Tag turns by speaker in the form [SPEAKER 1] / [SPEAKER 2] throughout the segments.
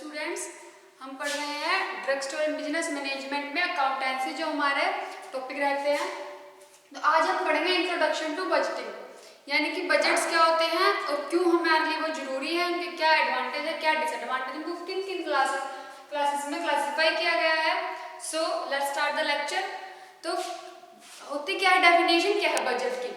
[SPEAKER 1] Students, हम पढ़ रहे हैं drug store and business management में अकाउंटेंसी जो हमारे टॉपिक रहते हैं। तो आज हम पढ़ेंगे इंट्रोडक्शन टू बजटिंग, यानी कि बजट्स क्या होते हैं और क्यों हमारे लिए वो जरूरी है, उनके क्या एडवांटेज है क्या डिसएडवांटेज, उनको किन किन क्लासेस में क्लासीफाई किया गया है। So let's start the lecture. तो होती क्या है, डेफिनेशन क्या है बजट की।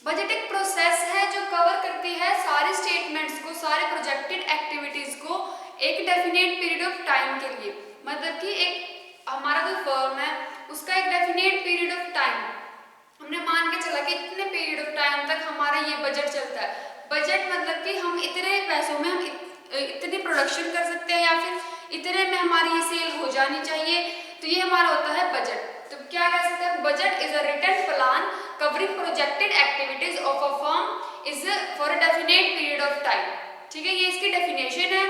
[SPEAKER 1] बजट एक प्रोसेस है जो कवर करती है सारे स्टेटमेंट्स को, सारे प्रोजेक्टेड एक्टिविटीज को एक डेफिनेट पीरियड ऑफ टाइम के लिए। मतलब कि एक हमारा जो फर्म है उसका एक डेफिनेट पीरियड ऑफ टाइम हमने मान के चला कि इतने पीरियड ऑफ टाइम तक हमारा ये बजट चलता है। बजट मतलब कि हम इतने पैसों में हम इतनी प्रोडक्शन कर सकते हैं या फिर इतने में हमारी ये सेल हो जानी चाहिए, तो ये हमारा होता है बजट। तो क्या कह सकते हैं, budget is a written plan covering projected activities of a firm is for a definite period of time। ठीक है, ये इसकी डेफिनेशन है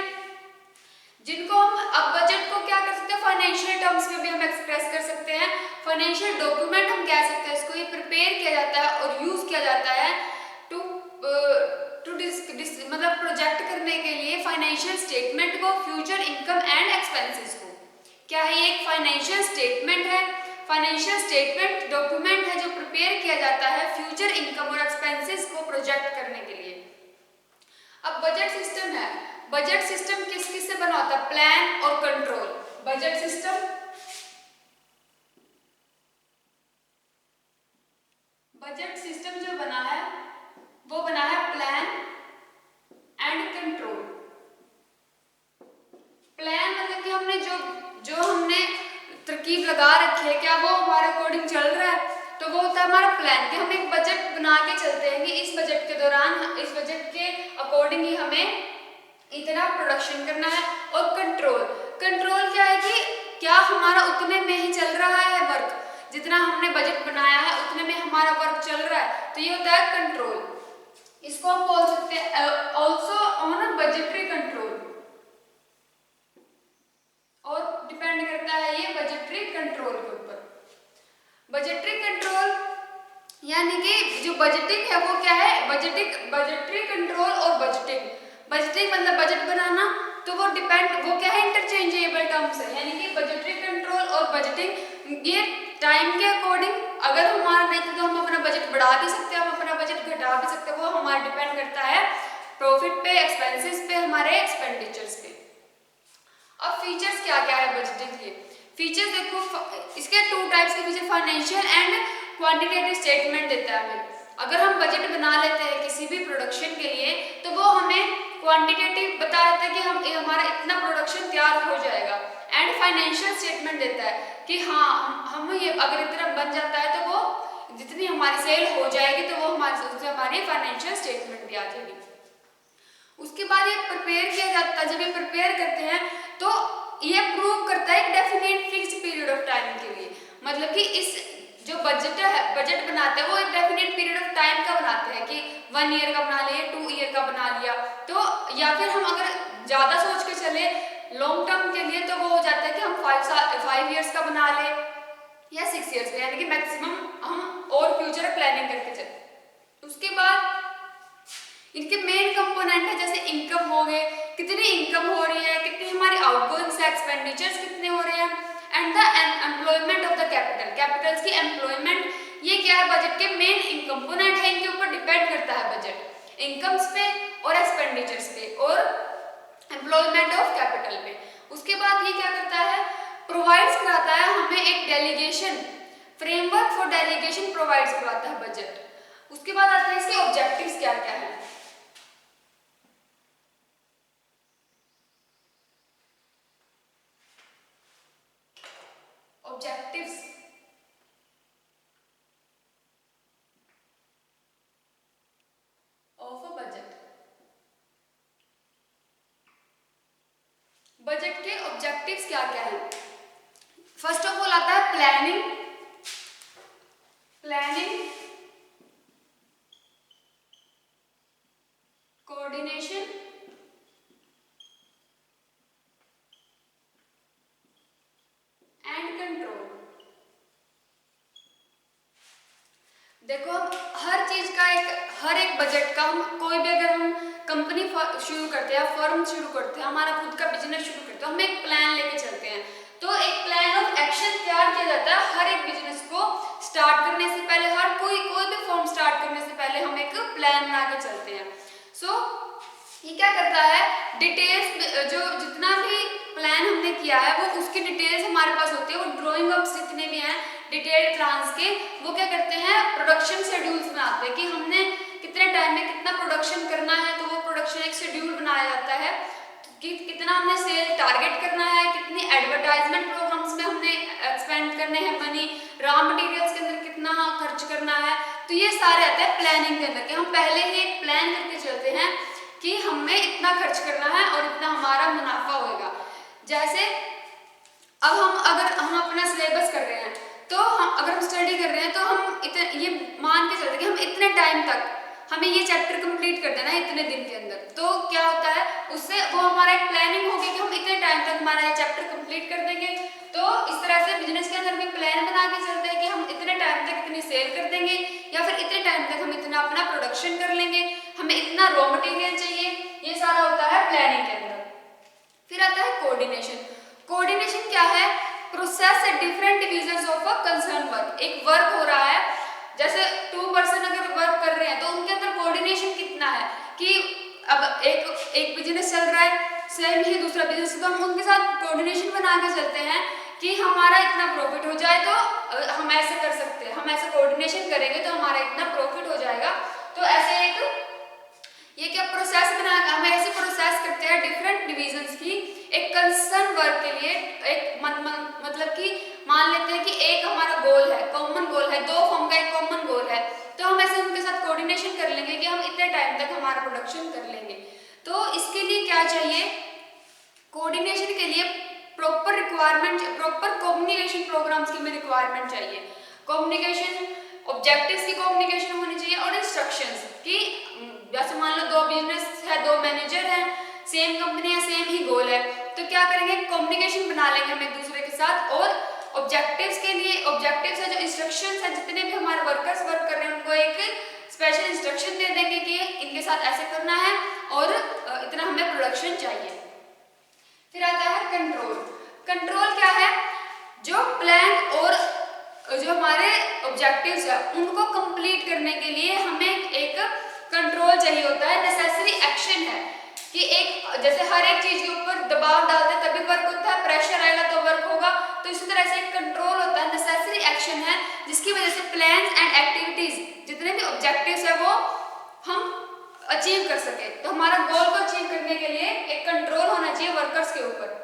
[SPEAKER 1] जिनको हम अब बजट को क्या कर सकते हैं, फाइनेंशियल टर्म्स में भी हम एक्सप्रेस कर सकते हैं। फाइनेंशियल डॉक्यूमेंट हम कह सकते हैं इसको, ये प्रिपेयर किया जाता है और यूज किया जाता है टू मतलब प्रोजेक्ट करने के लिए फाइनेंशियल स्टेटमेंट को, फ्यूचर इनकम एंड एक्सपेंसेस को। क्या है, ये एक फाइनेंशियल स्टेटमेंट है, फाइनेंशियल स्टेटमेंट डॉक्यूमेंट है जो प्रिपेयर किया जाता है फ्यूचर इनकम और एक्सपेंसेस को प्रोजेक्ट करने के लिए। अब बजट सिस्टम है, बजट सिस्टम किस किस से बना होता है, प्लान और कंट्रोल। बजट सिस्टम जो बना है वो बना है प्लान एंड कंट्रोल। प्लान मतलब कि हमने जो हमने तरकीब लगा रखी है, क्या वो हमारे अकॉर्डिंग चल रहा है, तो वो होता है हमारा प्लान। कि हम एक बजट बना के चलते हैं कि इस बजट के दौरान, इस बजट के अकॉर्डिंग ही हमें इतना प्रोडक्शन करना है। और कंट्रोल क्या है कि क्या हमारा उतने में ही चल रहा है वर्क, जितना हमने बजट बनाया है उतने में हमारा वर्क चल रहा है, तो ये होता है कंट्रोल। इसको हम बोल सकते हैं ऑल्सो ऑन बजटरी कंट्रोल, और डिपेंड करता है ये बजटरी कंट्रोल के ऊपर। बजटरी कंट्रोल यानी कि जो बजटिंग है वो क्या है, बजटरी कंट्रोल और बजटिंग मतलब बजट बनाना, तो वो क्या है, इंटरचेंजेबल टर्म्स है। यानी कि बजटरी कंट्रोल और बजटिंग ये टाइम के अकॉर्डिंग, अगर हमारा नहीं तो हम अपना बजट बढ़ा भी सकते हैं, हम अपना बजट घटा भी सकते हैं, वो हमारा डिपेंड करता है प्रॉफिट पे, एक्सपेंसेस पे, हमारे एक्सपेंडिचर्स पे। अब फीचर्स क्या क्या है बजटिंग के। फीचर्स देखो, इसके टू टाइप्स के feature, financial and quantitative statement देता है हमें। अगर हम बजट बना लेते हैं किसी भी प्रोडक्शन के लिए, तो वो हमें क्वांटिटेटिव बता देता है कि हमारा इतना प्रोडक्शन तैयार हो जाएगा। एंड फाइनेंशियल स्टेटमेंट देता है कि हाँ हम ये अगर इतना बन जाता है तो वो जितनी हमारी सेल हो जाएगी, तो वो हमारी फाइनेंशियल स्टेटमेंट भी आ जाएगी। उसके बाद ये प्रिपेयर किया जाता है, जब ये प्रिपेयर करते हैं तो ये प्रूव करता है एक definite fix period of time के लिए। मतलब कि इस जो बजट बनाते हैं वो एक डेफिनेट पीरियड ऑफ टाइम का बनाते हैं कि 1 ईयर का बना लिए, 2 ईयर का बना लिया, तो या फिर हम अगर ज्यादा सोच के चले लॉन्ग टर्म के लिए, तो वो हो जाता है कि हम 5 ईयर्स का बना ले या 6 ईयर्स का, यानी कि मैक्सिमम हम और फ्यूचर प्लानिंग करके चले। उसके बाद इनके मेन कंपोनेंट है, जैसे इनकम हो गए, कितनी इनकम हो रही है, कितनी हमारी आउटगोइंग से एक्सपेंडिचर्स कितने हो रहे हैं, and the employment of the Capitals की एम्प्लॉयमेंट। ये क्या है, बजट के मेन कंपोनेंट है, इनके ऊपर डिपेंड करता है बजट, इनकम्स पे और एक्सपेंडिचर्स पे और एम्प्लॉयमेंट ऑफ कैपिटल पे। उसके बाद ये क्या करता है, प्रोवाइड्स कराता है हमें एक delegation framework for delegation provides कराता है बजट। उसके बाद आता है इसके ऑब्जेक्टिव्स क्या क्या है। Objectives of a budget, budget के ऑब्जेक्टिव्स क्या क्या है। फर्स्ट ऑफ ऑल आता है प्लानिंग कोऑर्डिनेशन एंड कंट्रोल। देखो हर चीज का हर एक बजट का हम कोई भी अगर हम कंपनी शुरू करते हैं, फर्म शुरू करते हैं, हमारा खुद का बिजनेस शुरू करते हैं, हम एक प्लान लेके चलते हैं। तो एक प्लान ऑफ एक्शन तैयार किया जाता है हर एक बिजनेस को स्टार्ट करने से पहले, हर कोई भी फॉर्म स्टार्ट करने से पहले हम एक प्लान बना के चलते हैं। सो ये क्या करता है, डिटेल्स जो जितना भी प्लान हमने किया है वो उसकी डिटेल्स हमारे पास होती है, वो ड्राइंग अप्स जितने भी हैं डिटेल्ड प्लान्स के, वो क्या करते हैं प्रोडक्शन शेड्यूल्स बनाते हैं कि हमने कितने टाइम में कितना प्रोडक्शन करना है। तो वो प्रोडक्शन एक शेड्यूल बनाया जाता है कि कितना हमने सेल टारगेट करना है, कितनी एडवर्टाइजमेंट प्रोग्राम्स में हमने एक्सपेंड करने हैं मनी, रॉ मटेरियल्स के अंदर कितना खर्च करना है। तो ये सारे आते हैं प्लानिंग के अंदर कि हम पहले ही एक प्लान करके चलते हैं कि हमें इतना खर्च करना है और इतना हमारा मुनाफा होगा। जैसे अब अगर हम अपना सिलेबस कर रहे हैं, तो अगर हम स्टडी कर रहे हैं तो हम ये मान के चलते हैं कि हम इतने टाइम तक हमें ये चैप्टर कंप्लीट कर देना है इतने दिन के अंदर। तो क्या होता है उससे वो हमारा एक प्लानिंग होगी कि हम इतने टाइम तक हमारा ये चैप्टर कंप्लीट कर देंगे। तो इस तरह से बिजनेस के अंदर भी प्लान बना के चलते हैं कि हम इतने टाइम तक इतनी सेल कर देंगे, या फिर इतने टाइम तक हम इतना अपना प्रोडक्शन कर लेंगे, हमें इतना रॉ मटेरियल चाहिए। ये सारा होता है प्लानिंग के अंदर। फिर आता है कोऑर्डिनेशन। कोऑर्डिनेशन क्या है, process a different divisions of a concern work. एक वर्क हो रहा है, जैसे 2 पर्सन अगर वर्क कर रहे हैं तो उनके अंदर कोऑर्डिनेशन कितना है कि अब एक बिजनेस चल रहा है, सेम ही दूसरा बिजनेस, तो हम उनके साथ कोऑर्डिनेशन बना के चलते हैं कि हमारा इतना प्रॉफिट हो जाए तो हम ऐसे कर सकते हैं, हम ऐसे कोऑर्डिनेशन करेंगे तो हमारा इतना प्रॉफिट हो जाएगा। तो ऐसे ये क्या प्रोसेस बना, हम ऐसे प्रोसेस करते हैं डिफरेंट डिविजन्स की एक कंसर्न वर्क के लिए। एक मतलब कि मान लेते हैं कि एक हमारा गोल है, कॉमन गोल है, 2 फर्म का एक कॉमन गोल है, तो हम ऐसे उनके साथ कोऑर्डिनेशन कर लेंगे कि हम इतने टाइम तक हमारा प्रोडक्शन कर लेंगे। तो इसके लिए क्या चाहिए, कोऑर्डिनेशन के लिए proper requirement, proper communication programs की में रिक्वायरमेंट चाहिए। कम्युनिकेशन, ऑब्जेक्टिव्स की कम्युनिकेशन होनी चाहिए और इंस्ट्रक्शंस की। जैसे मान लो 2 बिजनेस है, 2 मैनेजर हैं, सेम कंपनी है, सेम ही गोल है, तो क्या करेंगे कम्युनिकेशन बना लेंगे हम एक दूसरे के साथ। और ऑब्जेक्टिव्स के लिए, ऑब्जेक्टिव्स है जो इंस्ट्रक्शंस है, जितने भी हमारे वर्कर्स वर्क कर रहे हैं उनको एक स्पेशल इंस्ट्रक्शन दे देंगे कि इनके साथ ऐसे करना है और इतना हमें प्रोडक्शन चाहिए। फिर आता है कंट्रोल। कंट्रोल क्या है, जो प्लान और जो हमारे ऑब्जेक्टिव्स है उनको कंप्लीट करने के लिए हमें एक कंट्रोल चाहिए होता है, नेसेसरी एक्शन है कि एक जैसे हर एक चीज के ऊपर दबाव डालते हैं तभी वर्क होता है, प्रेशर आएगा तो वर्क होगा। तो इसी तरह से एक कंट्रोल होता है, नेसेसरी एक्शन है, जिसकी वजह से प्लान्स एंड एक्टिविटीज जितने भी ऑब्जेक्टिव्स है वो हम अचीव कर सके। तो हमारा गोल को अचीव करने के लिए एक कंट्रोल होना चाहिए वर्कर्स के ऊपर।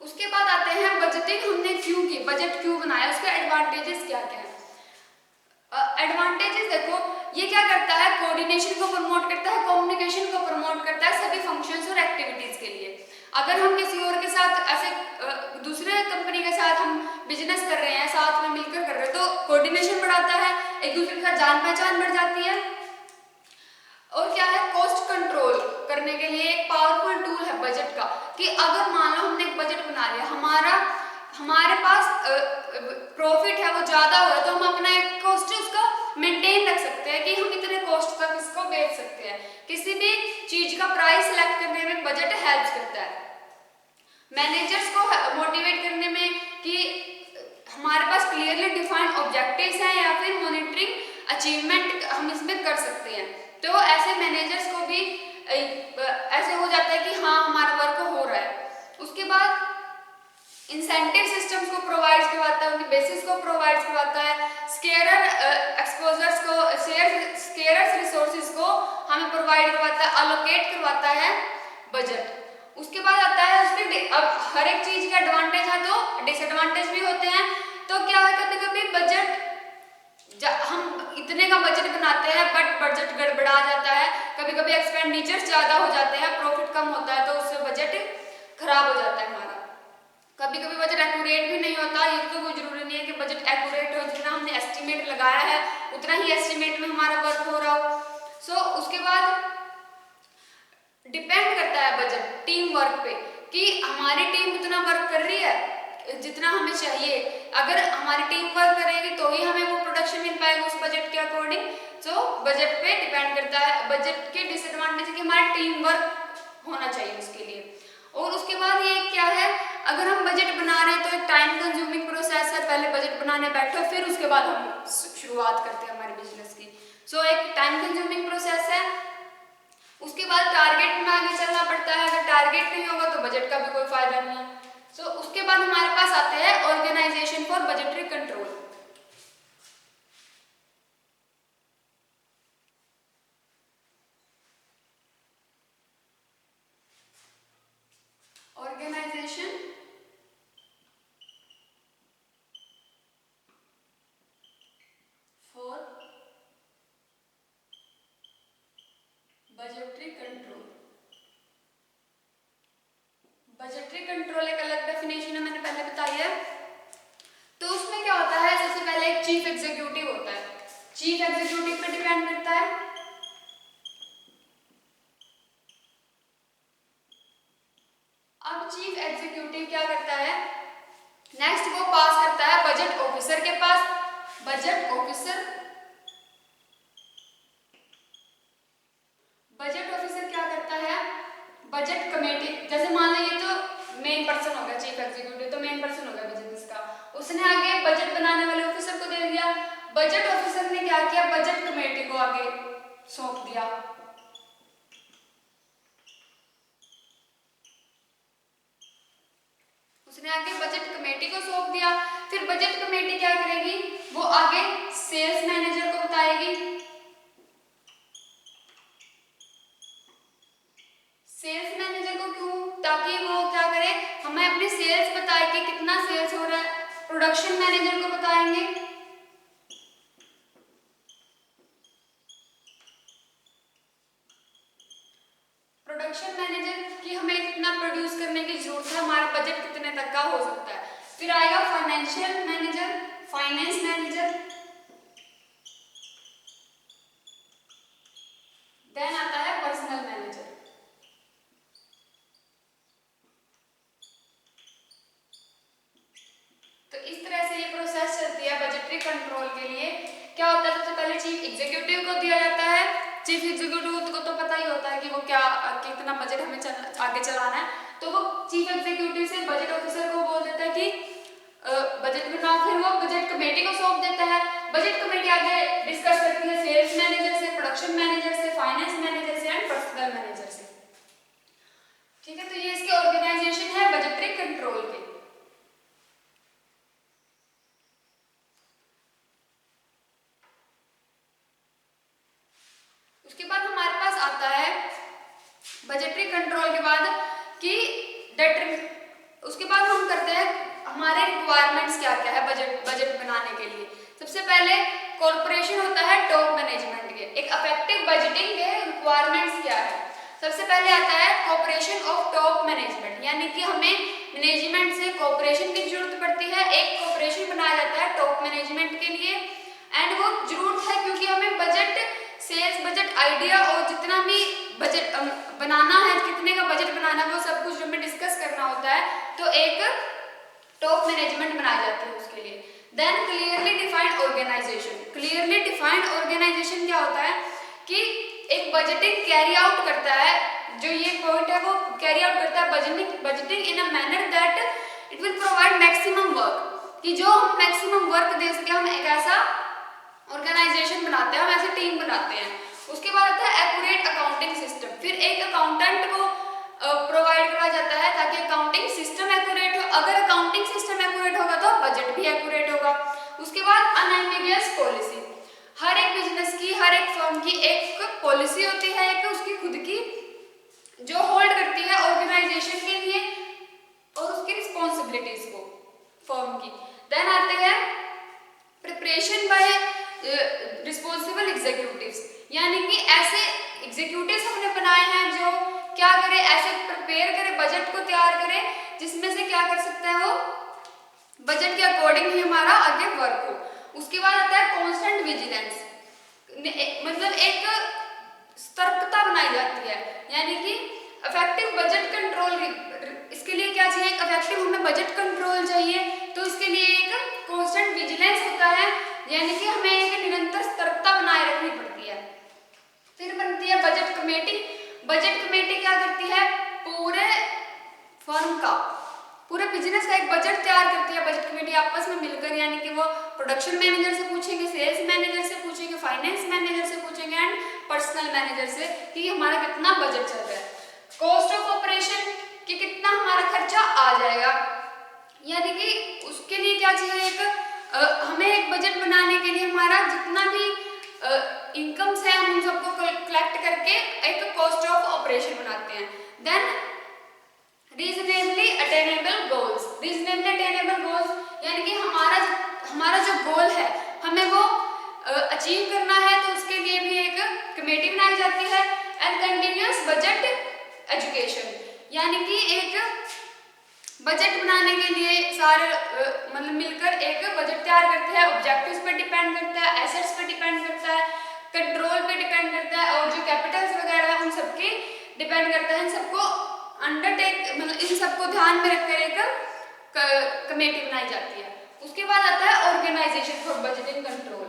[SPEAKER 1] उसके बाद आते हैं बजटिंग। हमने क्यों की, बजट क्यों बनाया, उसके एडवांटेजेस क्या क्या है। एडवांटेजेस देखो, ये क्या करता है, कोऑर्डिनेशन को प्रमोट करता है, कम्युनिकेशन को प्रमोट करता है सभी फंक्शंस और एक्टिविटीज के लिए। अगर हम किसी और के साथ ऐसे दूसरे कंपनी के साथ हम बिजनेस कर रहे हैं, साथ में मिलकर कर रहे हैं, तो कोऑर्डिनेशन बढ़ाता है, एक दूसरे के साथ जान पहचान बढ़ जाती है। और क्या है, कॉस्ट कंट्रोल करने के लिए एक पावरफुल टूल है बजट का, कि अगर मान लो हमने एक बजट बना लिया, हमारे पास प्रॉफिट है वो ज्यादा हो रहा है, तो हम अपना एक कॉस्ट उसका मेंटेन रख सकते हैं कि हम इतने कॉस्ट तक इसको बेच सकते हैं। किसी भी चीज का प्राइस सेलेक्ट करने में बजट हेल्प करता है। मैनेजर्स को मोटिवेट करने में कि हमारे पास क्लियरली डिफाइंड ऑब्जेक्टिव्स हैं या फिर मॉनिटरिंग अचीवमेंट हम इसमें कर सकते हैं। तो ऐसे मैनेजर्स को भी ऐसे हो जाता है कि हाँ हमारा वर्क हो रहा है। उसके बाद इंसेंटिव सिस्टम्स को प्रोवाइड करवाता है, उनकी बेसिस को प्रोवाइड करवाता है, स्केरर एक्सपोजर्स को, स्केरर्स रिसोर्सेज को हमें प्रोवाइड करवाता है, अलोकेट करवाता है बजट। उसके बाद आता है उसके, अब हर एक चीज का एडवांटेज है तो डिसएडवांटेज भी होते हैं। तो क्या है, कभी कभी बजट हम इतने का बजट बनाते हैं बट बजट गड़बड़ा जाता है, कभी कभी एक्सपेंडिचर्स ज्यादा हो जाते हैं, प्रॉफिट कम होता है, तो उससे बजट खराब हो जाता है हमारा। कभी कभी बजट एक्यूरेट भी नहीं होता। ये तो कोई जरूरी नहीं है कि बजट एक्यूरेट हो, जितना हमने एस्टिमेट लगाया है उतना ही एस्टिमेट में हमारा वर्क हो रहा हो। सो उसके बाद डिपेंड करता है बजट टीम वर्क पे, कि हमारी टीम उतना वर्क कर रही है, जितना हमें चाहिए, अगर हमारी टीम वर्क करेगी तो ही हमें वो प्रोडक्शन मिल पाएगा उस बजट के अकॉर्डिंग। सो बजट पे डिपेंड करता है। बजट के डिसएडवांटेज है कि हमारा टीम वर्क होना चाहिए उसके लिए। और उसके बाद ये क्या है, अगर हम बजट बना रहे हैं तो एक टाइम कंज्यूमिंग प्रोसेस है, पहले बजट बनाने बैठो फिर उसके बाद हम शुरुआत करते हैं हमारे बिजनेस की। सो एक टाइम कंज्यूमिंग प्रोसेस है। उसके बाद टारगेट में आगे चलना पड़ता है, अगर टारगेट नहीं होगा तो बजट का भी कोई फायदा नहीं है। सो उसके बाद हमारे पास आते हैं organisation for budgetary control. Organisation for budgetary control. Budgetary control एक अलग डेफिनेशन है, मैंने पहले बताई है। तो उसमें क्या होता है, सबसे पहले एक चीफ एग्जीक्यूटिव होता है। चीफ एग्जीक्यूटिव पे डिपेंड करता है। अब चीफ एग्जीक्यूटिव क्या करता है, नेक्स्ट वो पास करता है बजट ऑफिसर के पास। बजट ऑफिसर क्या करता है, बजट कमेटी, जैसे मान लो ये तो मेन पर्सन हो गया, चीफ एग्जीक्यूटिव तो मेन पर्सन हो गया बिजनेस का, उसने आगे बजट बनाने वाले ऑफिसर को दे दिया। बजट ऑफिसर ने क्या किया, बजट कमेटी को आगे सौंप दिया। उसने आगे बजट कमेटी को सौंप दिया। फिर बजट कमेटी क्या करेगी, वो आगे सेल्स मैनेजर को बताएगी। सेल्स मैनेजर को क्यों, ताकि वो क्या करे, हमें अपनी सेल्स बताए कि कितना सेल्स हो रहा है। प्रोडक्शन मैनेजर को बताएंगे। प्रोडक्शन मैनेजर की हमें कितना प्रोड्यूस करने की जरूरत है, हमारा बजट कितने तक का हो सकता है। फिर आएगा financial manager, finance manager. Then आता है पर्सनल मैनेजर। तो इस तरह से ये प्रोसेस चलती है बजटरी कंट्रोल के लिए। क्या होता है, सबसे पहले चीफ एग्जीक्यूटिव को दिया जाता है। चीफ एग्जीक्यूटिव को तो पता ही होता है कि वो क्या कितना बजट हमें आगे चलाना है, तो वो चीफ एग्जीक्यूटिव से बजट ऑफिसर को बोल देता है कि बजट बनाओ। फिर वो बजट कमेटी को सौंप देता है। बजट कमेटी आगे डिस्कस करती है सेल्स मैनेजर से, प्रोडक्शन मैनेजर से, फाइनेंस मैनेजर से एंड पर्सनल मैनेजर से। ठीक है, तो ये इसके ऑर्गेनाइजेशन है बजटरी कंट्रोल के। उसके बाद हमारे पास आता है बजटरी कंट्रोल के बाद कि उसके बाद हम करते हैं हमारे रिक्वायरमेंट्स क्या क्या है बजट बनाने के लिए। सबसे पहले कॉर्पोरेशन होता है टॉप मैनेजमेंट के, एक इफेक्टिव बजटिंग के रिक्वायरमेंट्स क्या है। सबसे पहले आता है कॉर्पोरेशन ऑफ टॉप मैनेजमेंट, यानी कि हमें मैनेजमेंट से कॉर्पोरेशन की जरूरत पड़ती है। एक कॉर्पोरेशन बनाया जाता है टॉप मैनेजमेंट के लिए, एंड वो जरूरत है क्योंकि हमें बजट, सेल्स बजट आइडिया और जितना भी बजट बनाना है, कितने का बजट बनाना है, वो सब कुछ हमें डिस्कस करना होता है। तो एक टॉप मैनेजमेंट बनाई जाती है उसके लिए। Then clearly defined organisation. Clearly defined organisation क्या होता है कि एक बजटिंग कैरी आउट करता है, जो ये पॉइंट है वो कैरी आउट करता है budgeting in a manner that it will provide maximum work, कि जो हम मैक्सिमम वर्क दे सके। हम एक ऐसा ऑर्गेनाइजेशन बनाते हैं, हम ऐसे टीम बनाते हैं। उसके बाद आता है एक्यूरेट अकाउंटिंग सिस्टम। फिर एक अकाउंटेंट को प्रोवाइड करा जाता है ताकि अकाउंटिंग सिस्टम एक्यूरेट हो। अगर अकाउंटिंग सिस्टम एक्यूरेट होगा तो बजट भी एक्यूरेट होगा। उसके बाद अनएम्बिगियस पॉलिसी। हर एक बिजनेस की, हर एक फर्म की एक पॉलिसी होती है, एक उसकी खुद की, जो होल्ड करती है ऑर्गेनाइजेशन के लिए और उसकी रिस्पॉन्सिबिलिटीज को फर्म की। देन आते हैं प्रिपरेशन बाय रिस्पॉन्सिबल एग्जीक्यूटिव्स, यानी कि ऐसे एग्जीक्यूटिव्स हमने बनाए हैं जो क्या करे, ऐसे प्रिपेयर करे, बजट को तैयार करे जिसमें से क्या कर सकता है, वो बजट के अकॉर्डिंग ही हमारा आगे वर्क हो। उसके बाद आता है कॉन्स्टेंट विजिलेंस, मतलब एक सतर्कता बनाई जाती है, यानी कि इफेक्टिव बजट कंट्रोल। इसके लिए क्या चाहिए, एक इफेक्टिव हमें बजट कंट्रोल चाहिए तो इसके लिए एक कॉन्स्टेंट विजिलेंस होता है, यानी कि हमें एक निरंतर सतर्कता बनाए रखनी पड़ती है। फिर बनती है बजट कमेटी। बजट कमेटी क्या करती है, पूरे फर्म का, पूरे बिजनेस का एक बजट तैयार करती है बजट कमेटी आपस में मिलकर, यानी कि वो प्रोडक्शन मैनेजर से पूछेंगे, सेल्स मैनेजर से पूछेंगे, फाइनेंस मैनेजर से पूछेंगे एंड पर्सनल मैनेजर से कि हमारा कितना बजट चल रहा है, कॉस्ट ऑफ ऑपरेशन कि कितना हमारा खर्चा आ जाएगा, यानी कि उसके लिए क्या चाहिए, एक हमें एक बजट बनाने के लिए हमारा जितना भी इनकम्स है हम उन सबको कलेक्ट करके एक कॉस्ट ऑफ ऑपरेशन बनाते हैं। Then reasonably attainable goals. Reasonably attainable goals यानी कि हमारा जो गोल है हमें वो अचीव करना है, तो उसके लिए भी एक कमेटी बनाई जाती है। एंड कंटिन्यूअस बजट एजुकेशन, यानी कि एक बजट बनाने के लिए सारे मतलब मिलकर एक बजट तैयार करते हैं। ऑब्जेक्टिव्स पे डिपेंड करता है, एसेट्स पे डिपेंड करता है, कंट्रोल पे डिपेंड करता है और जो कैपिटल्स वगैरह है उन सबके डिपेंड करता है। इन सबको अंडरटेक मतलब इन सबको ध्यान में रखकर एक कमेटी बनाई जाती है। उसके बाद आता है ऑर्गेनाइजेशन फॉर बजटिंग कंट्रोल।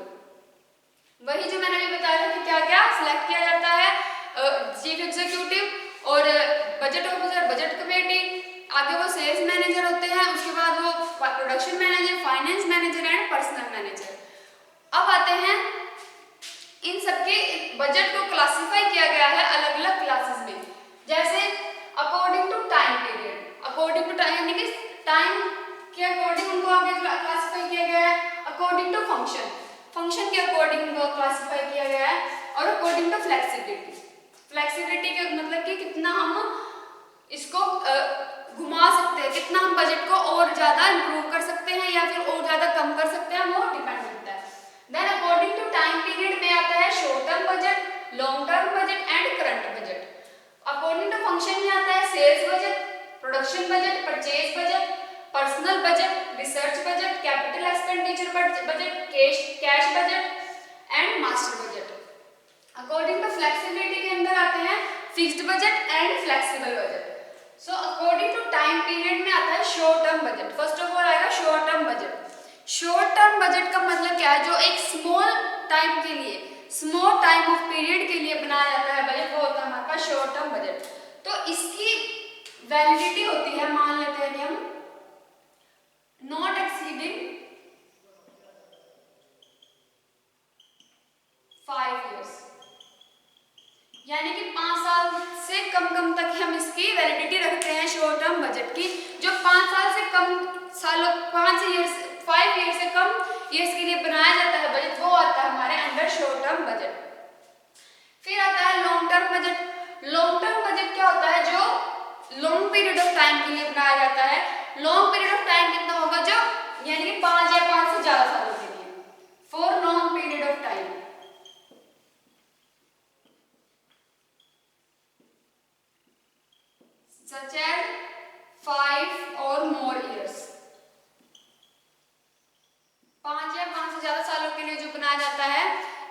[SPEAKER 1] वही जो मैंने अभी बताया था कि क्या क्या सिलेक्ट किया जाता है, चीफ एग्जीक्यूटिव और बजट ऑफिसर, बजट कमेटी, आगे वो सेल्स मैनेजर होते हैं, उसके बाद वो production manager, finance manager and personal manager. अब आते हैं इन सबके बजट को क्लासिफाई किया गया है अलग अलग क्लासेस में, जैसे according to time period, according to time यानी कि टाइम के अकॉर्डिंग उनको आगे क्लासिफाई किया गया है। अकॉर्डिंग टू फंक्शन, फंक्शन के अकॉर्डिंग उनको क्लासिफाई किया गया है। और अकॉर्डिंग टू फ्लेक्सिबिलिटी, फ्लेक्सिबिलिटी का मतलब कि कितना हम इसको घुमा सकते हैं, कितना हम बजट को और ज्यादा इंप्रूव कर सकते हैं या फिर और ज्यादा कम कर सकते हैं, वो डिपेंड करता है। Then according to time period में आता है short term budget, long term budget and current budget. According to function में आता है sales budget, production budget, purchase budget, personal budget, research budget, capital expenditure budget, cash budget and master budget. According to flexibility के अंदर आते हैं fixed budget and flexible budget. So according to time period में आता है short term budget. First of all आएगा short term budget. Short term budget का मतलब क्या है, जो एक स्मॉल टाइम के लिए, स्मॉल टाइम ऑफ पीरियड के लिए बनाया जाता है बजट, वो होता है हमारे पास शॉर्ट टर्म बजट। तो इसकी वैलिडिटी होती है, मान लेते हैं कि हम नॉट एक्सीडिंग 5 years, यानी कि 5 साल से कम तक हम इसकी वैलिडिटी रखते हैं शॉर्ट टर्म बजट की। जो 5 साल से कम सालों 5 ईयर से कम ईयर्स के लिए बनाया जाता है बजट, वो आता है हमारे अंडर शॉर्ट टर्म बजट। फिर आता है long term budget. Long term budget क्या होता है, जो लॉन्ग पीरियड ऑफ टाइम के लिए बनाया जाता है। लॉन्ग पीरियड ऑफ टाइम कितना होगा, जो यानी कि 5 या 5 से ज्यादा सालों के लिए, for long period of time. such as 5 or more years, 5 या 5 से ज्यादा सालों के लिए जो बनाया जाता है,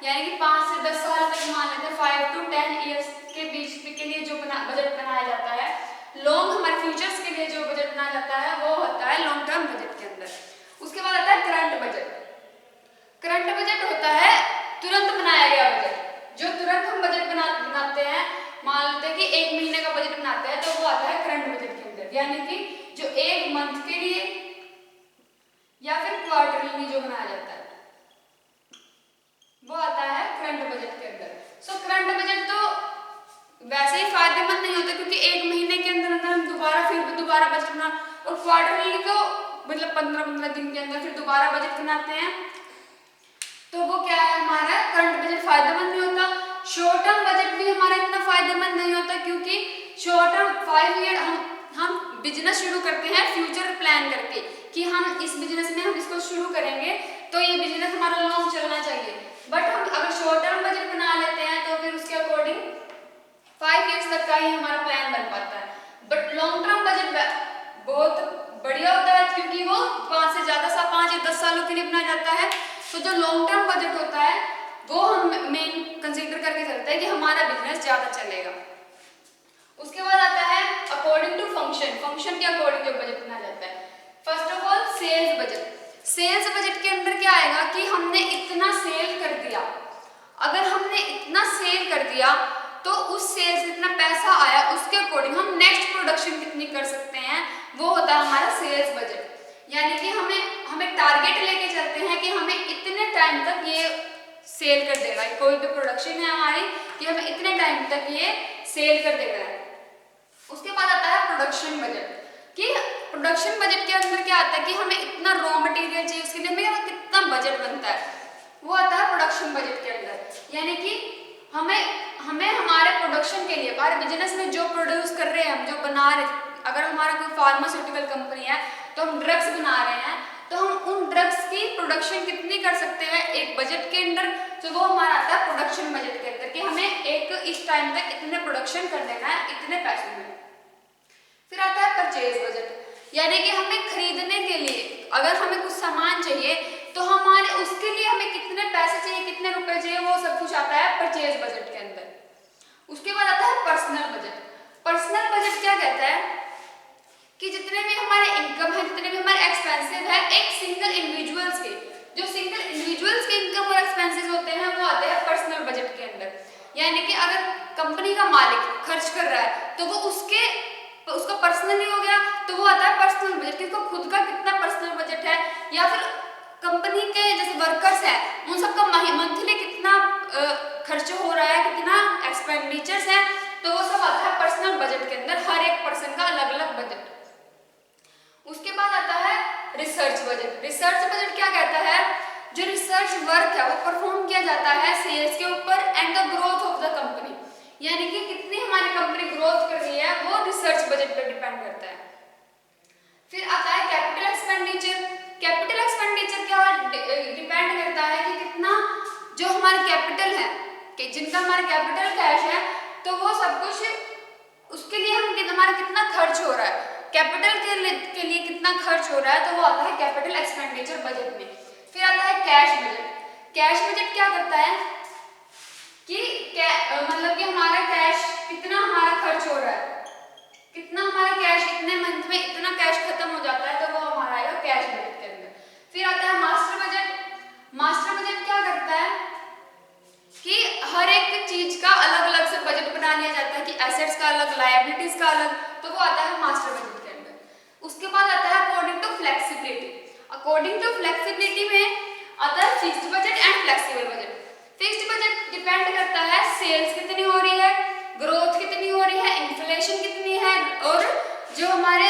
[SPEAKER 1] यानी कि 5 से 10 साल तक मान लेते हैं, 5 to 10 years के बीच के लिए जो बजट बनाया जाता है। लॉन्ग हमारे फ्यूचर्स के लिए जो बजट बनाया जाता है वो होता है लॉन्ग टर्म बजट के अंदर। उसके बाद आता है करंट बजट। करंट बजट होता है तुरंत बनाया गया बजट, जो तुरंत हम बजट बनाते हैं, मान लेते हैं कि 1 महीने का बजट बनाते हैं, तो वो आता है करंट बजट के अंदर, यानी कि जो 1 मंथ के लिए या फिर क्वार्टरली जो बनाया जाता है वो आता है करंट बजट के अंदर। सो करंट बजट तो वैसे ही फायदेमंद नहीं होता, क्योंकि 1 महीने के अंदर अंदर हम दोबारा बजट बना, और क्वार्टरली तो मतलब 15-15 दिन के अंदर फिर दोबारा बजट बनाते हैं, तो वो क्या है, हमारा करंट बजट फायदेमंद नहीं होता। शॉर्ट टर्म बजट भी हमारा इतना फायदेमंद नहीं होता, क्योंकि शॉर्ट टर्म 5 ईयर हम बिजनेस शुरू करते हैं फ्यूचर प्लान करके कि हम इस बिजनेस में हम इसको शुरू करेंगे तो ये बिजनेस हमारा लॉन्ग चलना चाहिए। बट हम अगर शॉर्ट टर्म बजट बना लेते हैं तो फिर उसके अकॉर्डिंग 5 ईयर्स तक का ही हमारा प्लान बन पाता है। बट लॉन्ग टर्म बजट बहुत बढ़िया होता है, क्योंकि वो 5 से ज्यादा 5 या 10 सालों के लिए बनाया जाता है। तो जो लॉन्ग टर्म बजट होता है वो हम मेन कंसीडर करके चलते हैं कि हमारा बिजनेस ज्यादा चलेगा। उसके बाद आता है अकॉर्डिंग टू फंक्शन। फंक्शन के अकॉर्डिंग जो बजट बनाया जाता है, सेल्स बजट। सेल्स बजट के अंदर क्या आएगा कि हमने इतना सेल कर दिया, अगर हमने इतना सेल कर दिया तो उस सेल से इतना पैसा आया, उसके अकॉर्डिंग हम नेक्स्ट प्रोडक्शन कितनी कर सकते हैं, वो होता है हमारा सेल्स बजट। यानी कि हमें टारगेट लेके चलते हैं कि हमें इतने टाइम तक ये सेल कर देगा, कोई भी प्रोडक्शन है हमारी कि हमें इतने टाइम तक ये सेल कर देगा है। उसके बाद आता है प्रोडक्शन बजट, कि प्रोडक्शन बजट के अंदर क्या आता है कि हमें इतना रॉ मटेरियल चाहिए, उसके लिए हमें कितना बजट बनता है, वो आता है प्रोडक्शन बजट के अंदर। यानी कि हमें हमारे प्रोडक्शन के लिए, हमारे बिजनेस में जो प्रोड्यूस कर रहे हैं, हम जो बना रहे, अगर हमारा कोई फार्मास्यूटिकल कंपनी है तो हम ड्रग्स बना रहे हैं, तो हम उन ड्रग्स की प्रोडक्शन कितनी कर सकते हैं एक बजट के अंदर, तो वो हमारा आता है प्रोडक्शन बजट के अंदर कि हमें एक इस टाइम तक इतने प्रोडक्शन कर देना है इतने पैसों में। फिर आता है परचेज बजट, यानी कि हमें खरीदने के लिए, अगर हमें कुछ सामान चाहिए तो हमारे उसके लिए हमें कितने पैसे चाहिए, कितने रुपए चाहिए, वो सब कुछ आता है परचेज बजट के अंदर। उसके बाद आता है पर्सनल बजट। पर्सनल बजट क्या कहता है कि जितने भी हमारे इनकम है, जितने भी हमारे एक्सपेंसेस है, एक सिंगल इंडिविजुअल्स के, जो सिंगल इंडिविजुअल्स के इनकम और एक्सपेंसेस होते हैं वो आते हैं पर्सनल बजट के अंदर। यानी कि अगर कंपनी का मालिक खर्च कर रहा है तो वो उसका पर्सनली हो गया, तो वो आता है पर्सनल बजट, कि उसका खुद का कितना पर्सनल बजट है, या फिर कंपनी के जैसे वर्कर्स है उन सबका मंथली कितना खर्च हो रहा है, कितना एक्सपेंडिचर्स है, तो वो सब आता है पर्सनल बजट के अंदर, हर एक पर्सन का अलग अलग बजट। उसके बाद आता है रिसर्च बजट। रिसर्च बजट क्या कहता है, जो रिसर्च वर्क है वो परफॉर्म किया जाता है सेल्स के ऊपर and the growth of the company, यानी कि कितनी हमारी कंपनी ग्रोथ कर रही है वो रिसर्च बजट पर डिपेंड करता है। फिर आता है कैपिटल एक्सपेंडिचर। कैपिटल एक्सपेंडिचर क्या डिपेंड करता है कि कितना जो हमारा कैपिटल है, कि जिनका हमारा कैपिटल कैश है, तो वो सब कुछ उसके लिए हमारा कितना खर्च हो रहा है, कैपिटल के लिए कितना खर्च हो रहा है, तो वो आता है कैपिटल एक्सपेंडिचर बजट में। फिर आता है कैश बजट। कैश बजट क्या करता है कि मतलब कि हमारा कैश कितना हमारा खर्च हो रहा है, कितना हमारा कैश इतने मंथ में इतना कैश खत्म हो जाता है, तो वो हमारा आएगा कैश बजट के अंदर। फिर आता है मास्टर बजट। मास्टर बजट क्या करता है कि हर एक चीज का अलग अलग से बजट बना लिया जाता है, कि एसेट्स का अलग, लायबिलिटीज का अलग, तो वो आता है मास्टर बजट के अंदर। उसके बाद आता है according to flexibility. According to flexibility में आता है fixed budget and flexible budget. Fixed budget depend करता है सेल्स कितनी हो रही है, ग्रोथ कितनी हो रही है, इन्फ्लेशन कितनी है, और जो हमारे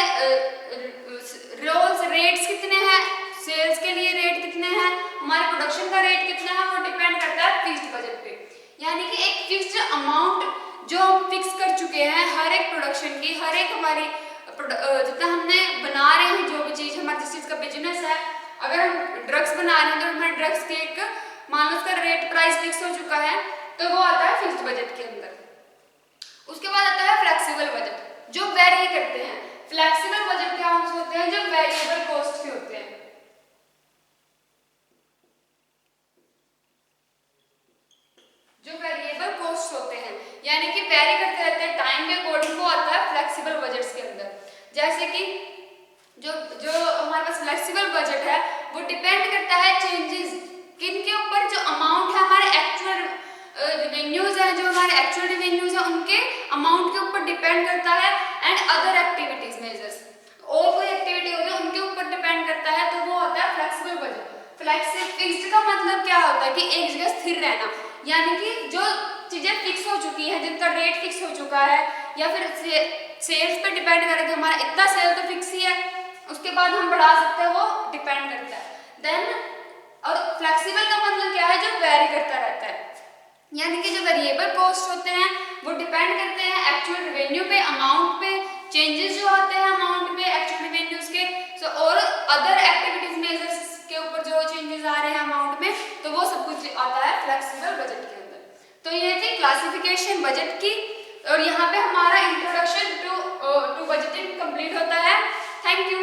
[SPEAKER 1] रोल्स रेट्स कितने हैं, सेल्स के लिए रेट कितने हैं, हमारे प्रोडक्शन का रेट कितना है, वो डिपेंड करता है फिक्स्ड बजट पे। यानी कि एक फिक्स्ड अमाउंट जो हम फिक्स कर चुके हैं हर एक प्रोडक्शन की, हर एक हमारी जितना हमने बना रहे हैं, जो भी चीज हमारे जिस चीज का बिजनेस है, अगर हम ड्रग्स बना रहे हैं तो हमारे ड्रग्स के एक मान लो उसका रेट प्राइस फिक्स हो चुका है, तो वो आता है फिक्स्ड बजट के अंदर। उसके बाद आता है फ्लेक्सिबल बजट, जो वेरी करते हैं। फ्लेक्सिबल बजट क्या होते हैं, जो वेरिएबल कॉस्ट के होते हैं। जो वेरिएबल कॉस्ट होते हैं यानी कि वेरी करते रहते हैं टाइम के अकॉर्डिंग, वो आता है फ्लेक्सिबल बजट्स के अंदर। जैसे कि जो हमारे पास फ्लेक्सिबल बजट है वो डिपेंड करता है चेंजेस किन के ऊपर, जो अमाउंट है हमारे एक्चुअल रिवेन्यूज है, जो हमारे एक्चुअल रिवेन्यूज है उनके अमाउंट के ऊपर डिपेंड करता है, एंड अदर एक्टिविटीज मेजर्स, और कोई एक्टिविटी होगी उनके ऊपर डिपेंड करता है, तो वो होता है फ्लेक्सिबल बजट। फ्लेक्सिबल फिक्स्ड का मतलब क्या होता है कि एक जगह स्थिर रहना, यानी कि जो चीजें फिक्स हो चुकी हैं, जिनका रेट फिक्स हो चुका है, या फिर सेल्स पे डिपेंड करे कि हमारा इतना सेल तो फिक्स ही है, उसके बाद हम बढ़ा सकते हैं, वो डिपेंड करता है। देन और फ्लेक्सिबल का मतलब क्या है, जो वेरी करता रहता है, यानी कि जो वेरिएबल कॉस्ट होते हैं वो डिपेंड करते हैं एक्चुअल रिवेन्यू पे, अमाउंट पे, चेंजेस जो आते हैं अमाउंट पे एक्चुअल रिवेन्यूज के, और अदर एक्टिविटीज मेजर्स के ऊपर जो चेंजेस आ रहे हैं अमाउंट में, तो वो सब कुछ आता है फ्लेक्सिबल बजट के अंदर। तो ये थी क्लासिफिकेशन बजट की, और यहाँ पे हमारा इंट्रोडक्शन टू बजटिंग कंप्लीट होता है। Thank you.